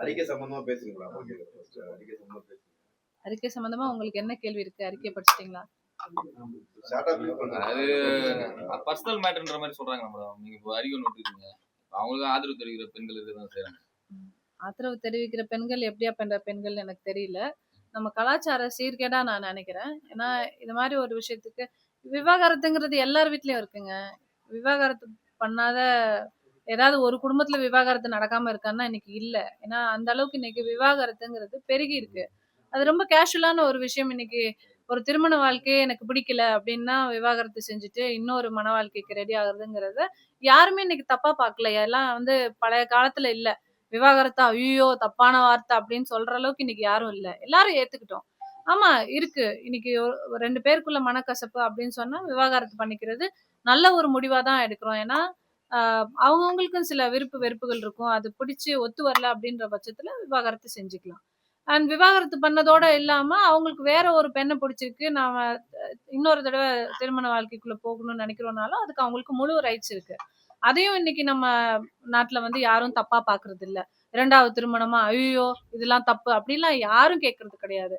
அறிக்கை சம்பந்தமா பேசுறீங்களா? அறிக்கை சம்பந்தமா பேசுங்க. அறிக்கை சம்பந்தமா உங்களுக்கு என்ன கேள்வி இருக்கு? அறிக்கை படிச்சிட்டீங்களா? அது பர்சனல் மேட்டர்ன்ற மாதிரி சொல்றாங்க மேடம். நீங்க இப்போ அறிக்கை ஒன்று விட்டுருக்கீங்க, அவங்களுக்கு ஆதரவு தெரிவிக்கிற பெண்கள் இருக்கதான் செய்யறாங்க. ஆதரவு தெரிவிக்கிற பெண்கள் எப்படியா பண்ற பெண்கள் எனக்கு தெரியல. நம்ம கலாச்சார சீர்கேடா நான் நினைக்கிறேன். ஏன்னா இது மாதிரி ஒரு விஷயத்துக்கு விவாகரத்துங்கிறது எல்லார் வீட்லயும் இருக்குங்க. விவாகரத்து பண்ணாத ஏதாவது ஒரு குடும்பத்துல விவாகரத்து நடக்காம இருக்கான்னா இன்னைக்கு இல்ல. ஏன்னா அந்த அளவுக்கு இன்னைக்கு விவாகரத்துங்கிறது பெருகி இருக்கு. அது ரொம்ப கேஷுவலான ஒரு விஷயம். இன்னைக்கு ஒரு திருமண வாழ்க்கையே எனக்கு பிடிக்கல அப்படின்னா விவாகரத்து செஞ்சுட்டு இன்னொரு மன வாழ்க்கைக்கு ரெடி ஆகுறதுங்கிறத யாருமே இன்னைக்கு தப்பா பார்க்கல. எல்லாம் வந்து பழைய காலத்துல இல்ல. விவாகரத்தா ஐயோ தப்பான வார்த்தை அப்படின்னு சொல்ற அளவுக்கு இன்னைக்கு யாரும் இல்ல. எல்லாரும் ஏத்துக்கிட்டோம். ஆமா இருக்கு. இன்னைக்கு ரெண்டு பேருக்குள்ள மனக்கசப்பு அப்படின்னு சொன்னா விவாகரத்து பண்ணிக்கிறது நல்ல ஒரு முடிவா தான் எடுக்கிறோம். ஏன்னா அவங்கவுங்களுக்கும் சில விருப்பு வெறுப்புகள் இருக்கும். அது பிடிச்சு ஒத்து வரல அப்படின்ற பட்சத்துல விவாகரத்து செஞ்சுக்கலாம். அண்ட் விவாகரத்து பண்ணதோட இல்லாம அவங்களுக்கு வேற ஒரு பெண்ண பிடிச்சிருக்கு. நாம இன்னொரு தடவ திருமண வாழ்க்கைக்குள்ள போகணும்னு நினைக்கிறோம்னாலும் அதுக்கு அவங்களுக்கு முழு ரைட்ஸ் இருக்கு. அதையும் இன்னைக்கு நம்ம நாட்டுல வந்து யாரும் தப்பா பாக்குறது இல்ல. 2வது திருமணமா ஐயோ இதெல்லாம் தப்பு அப்படிலாம் யாரும் கேட்கறது கிடையாது.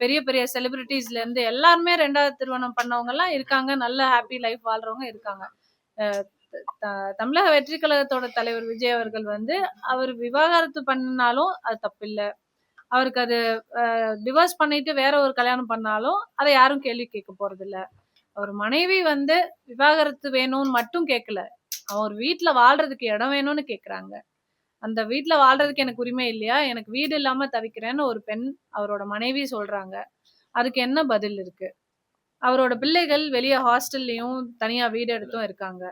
பெரிய பெரிய செலிபிரிட்டிஸ்ல இருந்து எல்லாருமே 2வது திருமணம் பண்ணவங்க எல்லாம் இருக்காங்க. நல்ல ஹாப்பி லைஃப் வாழ்றவங்க இருக்காங்க. அஹ் தமிழக வெற்றி கழகத்தோட தலைவர் விஜய் அவர்கள் வந்து அவர் விவாகரத்து பண்ணாலும் அது தப்பு இல்ல. அவருக்கு அது டிவோர்ஸ் பண்ணிட்டு வேற ஒரு கல்யாணம் பண்ணாலும் அதை யாரும் கேள்வி கேட்க போறது இல்ல. அவர் மனைவி வந்து விவாகரத்து வேணும்னு மட்டும் கேட்கல. அவர் வீட்டுல வாழ்றதுக்கு இடம் வேணும்னு கேக்குறாங்க. அந்த வீட்டுல வாழ்றதுக்கு எனக்கு உரிமை இல்லையா? எனக்கு வீடு இல்லாம தவிக்கிறேன்னு ஒரு பெண் அவரோட மனைவி சொல்றாங்க. அதுக்கு என்ன பதில் இருக்கு? அவரோட பிள்ளைகள் வெளியே ஹாஸ்டல்லயும் தனியா வீடு எடுத்தும் இருக்காங்க.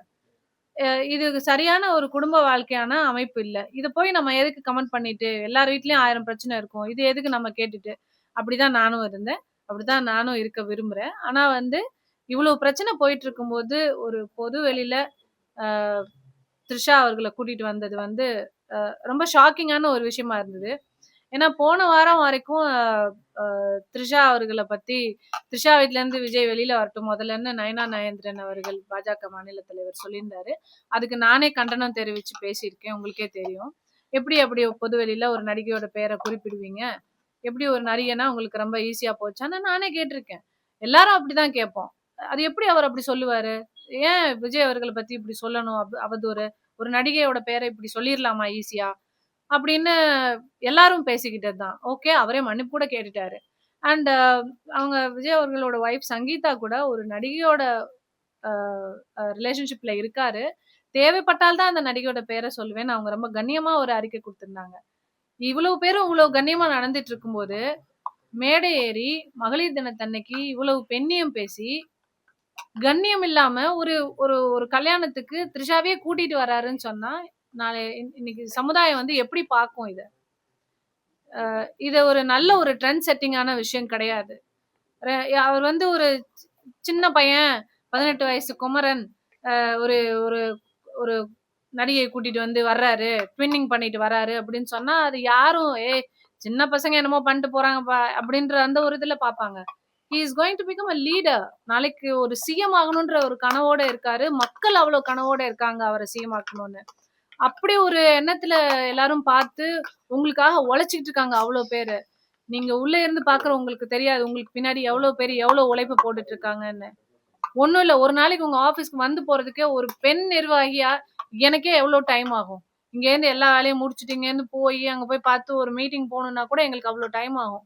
இது சரியான ஒரு குடும்ப வாழ்க்கையான அமைப்பு இல்ல. இத போய் நம்ம எதுக்கு கமெண்ட் பண்ணிட்டு, எல்லார் வீட்லயும் 1000 பிரச்சனை இருக்கும். இது எதுக்கு நம்ம கேட்டுட்டு? அப்படிதான் நானும் இருந்தேன். அப்படிதான் நானும் இருக்க விரும்புறேன். ஆனா வந்து இவ்வளவு பிரச்சனை போயிட்டு இருக்கும்போது, ஒரு பொது வெளியில அ த்ரிஷா அவர்கள கூட்டிட்டு வந்தது வந்து ரொம்ப ஷாக்கிங்கான ஒரு விஷயமா இருந்தது. ஏன்னா போன வாரம் வரைக்கும் த்ரிஷா அவர்கள பத்தி த்ரிஷா வீட்லேருந்து விஜய் வெளியில வரட்டும் முதல்லன்னு நயனா நயேந்திரன் அவர்கள் பாஜக மாநில தலைவர் சொல்லியிருந்தாரு. அதுக்கு நானே கண்டனம் தெரிவிச்சு பேசியிருக்கேன். உங்களுக்கே தெரியும். எப்படி அப்படி பொது வெளியில ஒரு நடிகையோட பேரை குறிப்பிடுவீங்க? எப்படி ஒரு நடிகைனா உங்களுக்கு ரொம்ப ஈஸியா போச்சான்னு நானே கேட்டிருக்கேன். எல்லாரும் அப்படிதான் கேட்போம். அது எப்படி அவர் அப்படி சொல்லுவாரு? ஏன் விஜய் அவர்கள பத்தி இப்படி சொல்லணும்? அவதூறு. ஒரு நடிகையோட பேரை இப்படி சொல்லிரலாமா ஈஸியா? அப்படின்னு எல்லாரும் பேசிக்கிட்டது தான். ஓகே. அவரே மன்னிப்பு கூட கேட்டுட்டாரு. அண்ட் அவங்க விஜய் அவர்களோட ஒய்ஃப் சங்கீதா கூட ஒரு நடிகையோட அ ரிலேஷன்ஷிப்ல இருக்காரு. தேவைப்பட்டால் தான் அந்த நடிகையோட பேர சொல்லுவேன்னு அவங்க ரொம்ப கண்ணியமா ஒரு அறிக்கை குடுத்திருந்தாங்க. இவ்வளவு பேரும் இவ்வளவு கண்ணியமா நடந்துட்டு இருக்கும்போது, மேடை ஏறி மகளிர் தினத்தன்னைக்கு இவ்வளவு பெண்ணியம் பேசி, கண்ணியம் இல்லாம ஒரு ஒரு ஒரு கல்யாணத்துக்கு த்ரிஷாவையே கூட்டிட்டு வராருன்னு சொன்னா, நாளை இன்னைக்கு சமுதாயம் வந்து எப்படி பார்க்கும் இத? இத ஒரு நல்ல ஒரு ட்ரெண்ட் செட்டிங்கான விஷயம் கிடையாது. ர அவர் வந்து ஒரு சின்ன பையன், 18 வயசு குமரன், ஒரு ஒரு ஒரு நடிகைய கூட்டிட்டு வந்து வர்றாரு, ட்வின்னிங் பண்ணிட்டு வர்றாரு அப்படின்னு சொன்னா, அது யாரும் சின்ன பசங்க என்னமோ பண்ணிட்டு போறாங்கப்பா அப்படின்ற அந்த ஒரு இதுல பார்ப்பாங்க. He is going to become a leader. நாளைக்கு ஒரு சிஎம் ஆகணுன்ற ஒரு கனவோட இருக்காரு. மக்கள் அவ்வளவு கனவோட இருக்காங்க அவர சிஎம் ஆக்கணும்னு. அப்படி ஒரு எண்ணத்துல எல்லாரும் பார்த்து, உங்களுக்காக உழைச்சுக்கிட்டு இருக்காங்க அவ்வளோ பேரு. நீங்க உள்ள இருந்து பார்க்குற உங்களுக்கு தெரியாது. உங்களுக்கு பின்னாடி எவ்வளோ பேரு எவ்வளோ உழைப்பு போட்டுட்டு இருக்காங்கன்னு. ஒண்ணும் இல்ல. ஒரு நாளைக்கு உங்க ஆஃபீஸ்க்கு வந்து போறதுக்கே ஒரு பெண் நிர்வாகியா எனக்கே எவ்வளோ டைம் ஆகும். இங்கேருந்து எல்லா வேலையும் முடிச்சுட்டு இங்கேருந்து அங்க போய் பார்த்து ஒரு மீட்டிங் போணும்னா கூட எங்களுக்கு அவ்வளோ டைம் ஆகும்.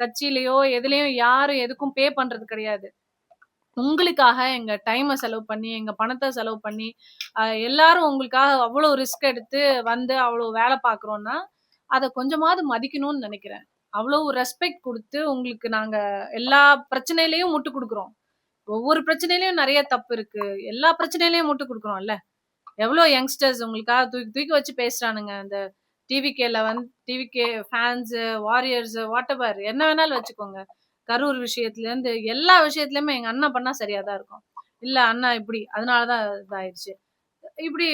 கட்சியிலயோ, எதுலயும் யாரும் எதுக்கும் பே பண்றது கிடையாது. உங்களுக்காக எங்க டைம செலவு பண்ணி, எங்க பணத்த செலவு பண்ணி, எல்லாரும் உங்களுக்காக அவ்வளோ ரிஸ்க் எடுத்து வந்து அவ்வளோ வேலை பார்க்குறோம்னா, அத கொஞ்சமாவது மதிக்கணும்னு நெனைக்கிறேன். அவ்வளவு ரெஸ்பெக்ட் குடுத்து உங்களுக்கு நாங்க எல்லா பிரச்சனையிலயும் முட்டு குடுக்குறோம். ஒவ்வொரு பிரச்சனையிலயும் நெறைய தப்பு இருக்கு. எல்லா பிரச்சனையிலயும் முட்டு குடுக்குறோம்ல. எவ்வளோ யங்ஸ்டர்ஸ் உங்களுக்காக தூக்கி தூக்கி வச்சு பேசுறானுங்க. அந்த டிவிகே ஃபேன்ஸ், வாரியர்ஸ் வாட்டெவர் என்ன வேணாலும் வச்சுக்கோங்க. கரூர் விஷயத்துலேருந்து எல்லா விஷயத்துலயுமே எங்க அண்ணா பண்ணா சரியா தான் இருக்கும். இல்ல அண்ணா இப்படி, அதனால தான் இதாயிருச்சு. இப்படி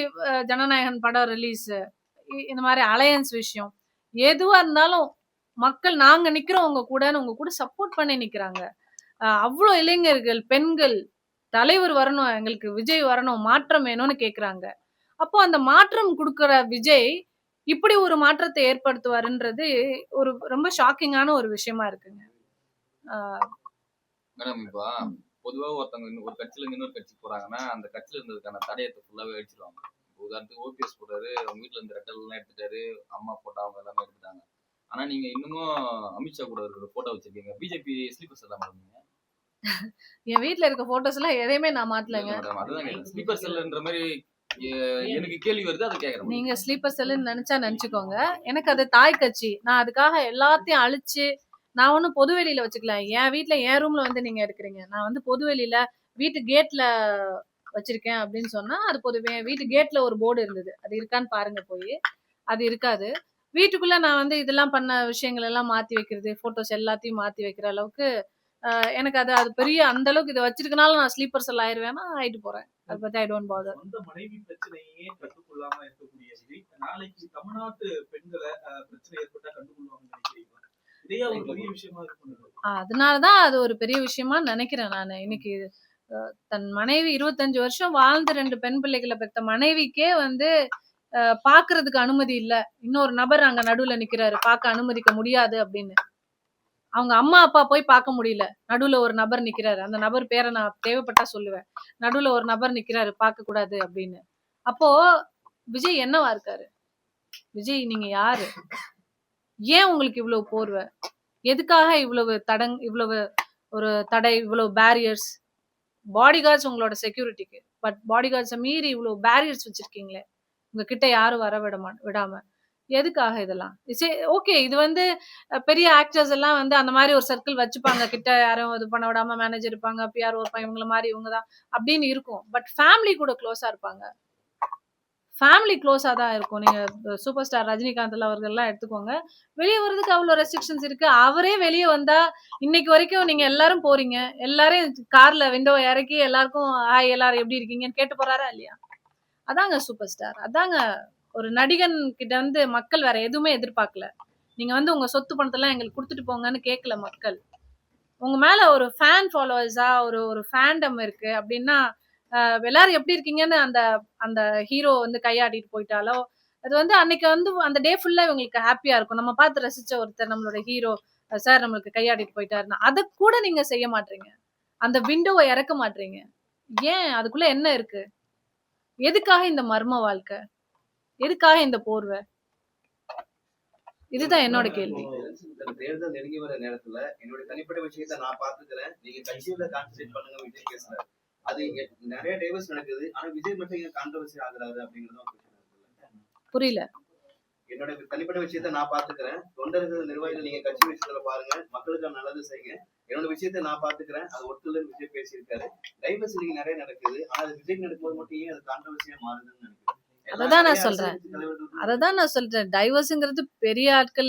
ஜனநாயகன் படம் ரிலீஸ் இந்த மாரி அலையன்ஸ் விஷயம். எதுவா இருந்தாலும் மக்கள் நாங்க நிக்கிறோம் உங்க கூடன்னு உங்க கூட சப்போர்ட் பண்ணி நிக்கிறாங்க. அவ்ளோ இளைஞர்கள், பெண்கள் தலைவர் வரணும், எங்களுக்கு விஜய் வரணும், மாற்றம் வேணும்னு கேக்குறாங்க. அப்போ அந்த மாற்றம் குடுக்குற விஜய் இப்படி ஒரு மாற்றத்தை ஏற்படுத்துவாருன்றது ஒரு ரொம்ப ஷாக்கிங்கான ஒரு விஷயமா இருக்குங்க. ஆஹ் மேடம் இப்போ பொதுவா ஒருத்தவங்க ஒரு கட்சியில இருந்து இன்னொரு கட்சிக்கு போறாங்கன்னா அந்த கட்சியில இருந்ததுக்கான தடயத்தை ஃபுல்லாவே அழிச்சிருவாங்க. உதாரணத்துக்கு ஓபிஎஸ் போறாரு, அவங்க வீட்டுல இருந்த ரெட்டல் எல்லாம் எடுத்துட்டாரு, அம்மா போட்டோ அவங்க எல்லாமே எடுத்துட்டாங்க. ஆனா நீங்க இன்னமும் அமித்ஷா கூட இருக்கிற போட்டோ வச்சிருக்கீங்க. பிஜேபி ஸ்லீப்பர்ஸ் எல்லாம் மேடம் நீங்க என் வீட்ல இருக்க போட்டோஸ் எல்லாம் எதையுமே நான் மாத்தலைங்க. மேடம் அதுதான் ஸ்லீப்பர் செல்ன்ற மாதிரி எனக்கு கேள்வி வருது, அதை கேட்கறேன். நீங்க ஸ்லீப்பர் செல்லுன்னு நினைச்சா நினைச்சுக்கோங்க. எனக்கு அது தாய் கட்சி. நான் அதுக்காக எல்லாத்தையும் அழிச்சு நான் ஒண்ணும் பொதுவெளியில வச்சுக்கல. என் வீட்ல என் ரூம்ல வந்து நீங்க எடுக்குறீங்க. நான் வந்து பொதுவெளியில வீட்டு கேட்ல வச்சிருக்கேன் அப்படின்னு சொன்னா, அது என் வீட்டு கேட்ல ஒரு போர்டு இருந்தது. அது இருக்கான்னு பாருங்க போயி. அது இருக்காது. வீட்டுக்குள்ள நான் வந்து இதெல்லாம் பண்ண விஷயங்கள் எல்லாம் மாத்தி வைக்கிறது, ஃபோட்டோஸ் எல்லாத்தையும் மாத்தி வைக்கிற அளவுக்கு எனக்கு அது அது பெரிய அந்த அளவுக்கு இத வச்சிருக்கனால நான் ஸ்லீப்பர் செல் ஆயிருவேன்னா ஆயிட்டு போறேன். அத பத்தி ஐ டோன்ட் பாதர். சொந்த மனைவி பிரச்சனையே கட்டுக்கொள்ளாம இருக்கக்கூடிய விஜய் நாளைக்கு தமிழ்நாட்டு பெண்களை பிரச்சனை ஏற்பட்டா கண்டுகொள்வாங்கன்னு நினைக்கிறீங்களா? இதே ஒரு பெரிய விஷயமா இருக்கு. அதனாலதான் அது ஒரு பெரிய விஷயமா நினைக்கிறேன் நானு. இன்னைக்கு தன் மனைவி 25 வருஷம் வாழ்ந்து 2 பெண் பிள்ளைகளை பெத்த மனைவிக்கே வந்து பாக்குறதுக்கு அனுமதி இல்ல. இன்னொரு நபர் அங்க நடுவுல நிக்கிறாரு. பார்க்க அனுமதிக்க முடியாது அப்படின்னு. அவங்க அம்மா அப்பா போய் பார்க்க முடியல. நடுவுல ஒரு நபர் நிக்கிறாரு. அந்த நபர் பேரை நான் தேவைப்பட்டா சொல்லுவேன். நடுவுல ஒரு நபர் நிக்கிறாரு பார்க்க கூடாது அப்படின்னு. அப்போ விஜய் என்னவா இருக்காரு? விஜய் நீங்க யாரு? ஏன் உங்களுக்கு இவ்வளவு போர்வை? எதுக்காக இவ்வளவு ஒரு தடை, இவ்வளவு பேரியர்ஸ்? பாடி கார்ட்ஸ் உங்களோட செக்யூரிட்டிக்கு. பட் பாடி கார்ட்ஸை மீறி இவ்வளவு பேரியர்ஸ் வச்சிருக்கீங்களே. உங்ககிட்ட யாரும் வர விடாம. எதுக்காக இதெல்லாம்? ஓகே இது வந்து பெரிய ஆக்டர்ஸ் எல்லாம் வந்து அந்த மாதிரி ஒரு சர்க்கிள் வச்சுப்பாங்க. கிட்ட யாரும் இது பண்ண விடாம மேனேஜர் இருப்பாங்க, பிஆர் இருப்பாங்க, இவங்கள மாதிரி இவங்கதான் அப்படின்னு இருக்கும். பட் ஃபேமிலி கூட க்ளோஸா இருப்பாங்க. ஃபேமிலி க்ளோஸா தான் இருக்கும். நீங்க சூப்பர் ஸ்டார் ரஜினிகாந்த் அவர்கள் எல்லாம் எடுத்துக்கோங்க. வெளியே வர்றதுக்கு அவ்வளவு ரெஸ்ட்ரிக்ஷன்ஸ் இருக்கு. அவரே வெளியே வந்தா இன்னைக்கு வரைக்கும் நீங்க எல்லாரும் போறீங்க. எல்லாரும் கார்ல விண்டோ இறக்கி எல்லாருக்கும் ஹாய் எல்லாரும் எப்படி இருக்கீங்கன்னு கேட்டு போறாரா இல்லையா? அதாங்க சூப்பர் ஸ்டார். அதாங்க ஒரு நடிகன் கிட்ட வந்து மக்கள் வேற எதுவுமே எதிர்பார்க்கல. நீங்க வந்து உங்க சொத்து பணத்தெல்லாம் எங்களுக்கு கொடுத்துட்டு போங்கன்னு கேட்கல மக்கள். உங்க மேல ஒரு ஃபேன் ஃபாலோவர்ஸா ஒரு ஃபேண்டம் இருக்கு அப்படின்னா எல்லாரும் எப்படி இருக்கீங்கன்னு அந்த அந்த ஹீரோ வந்து கையாடிட்டு போயிட்டாலோ அது வந்து அன்னைக்கு வந்து அந்த டே ஃபுல்லா இவங்களுக்கு ஹாப்பியா இருக்கும். நம்ம பார்த்து ரசிச்ச ஒருத்தர் நம்மளோட ஹீரோ சார் நம்மளுக்கு கையாடிட்டு போயிட்டாருன்னா அதை கூட நீங்க செய்ய மாட்டீங்க. அந்த விண்டோவை இறக்க மாட்டீங்க. ஏன்? அதுக்குள்ள என்ன இருக்கு? எதுக்காக இந்த மர்ம வாழ்க்கை? எதுக்காக இந்த போர்வை? இதுதான் என்னோட கேள்வி. தேர்தல் நெருங்கி வர நேரத்துல என்னோட தனிப்பட்ட விஷயத்த நான் பாத்துக்கிறேன், நீங்க கட்சியில கான்சென்ட்ரேட் பண்ணுங்க விஜய் பேசுறாரு. அது நிறைய டைவர்ஸ் நடக்குது. ஆனா விஜய் மட்டும் ஏன் கான்ட்ரவர்சி ஆகுறாரு அப்படிங்கறதும் புரியல. என்னோட தனிப்பட்ட விஷயத்த நான் பாத்துக்கிறேன், தொண்டர்கள் நிர்வாகிகள் நீங்க கட்சி விஷயத்துல பாருங்க, மக்களுக்கு நல்லது செய்யுங்க. என்னோட விஷயத்த நான் பாத்துக்கிறேன், அது ஒருத்தர் விஜய் பேசியிருக்காரு. டைவர்ஸ் நீங்க நிறைய நடக்குது. ஆனா அது விஜய் நடக்கும்போது மட்டும் ஏன் அது கான்ட்ரவர்சியா மாறுதுன்னு நினைக்கிறேன். அததான் நான் சொல்றேன். டைவர்ஸ்ங்கிறது பெரிய ஆட்கள்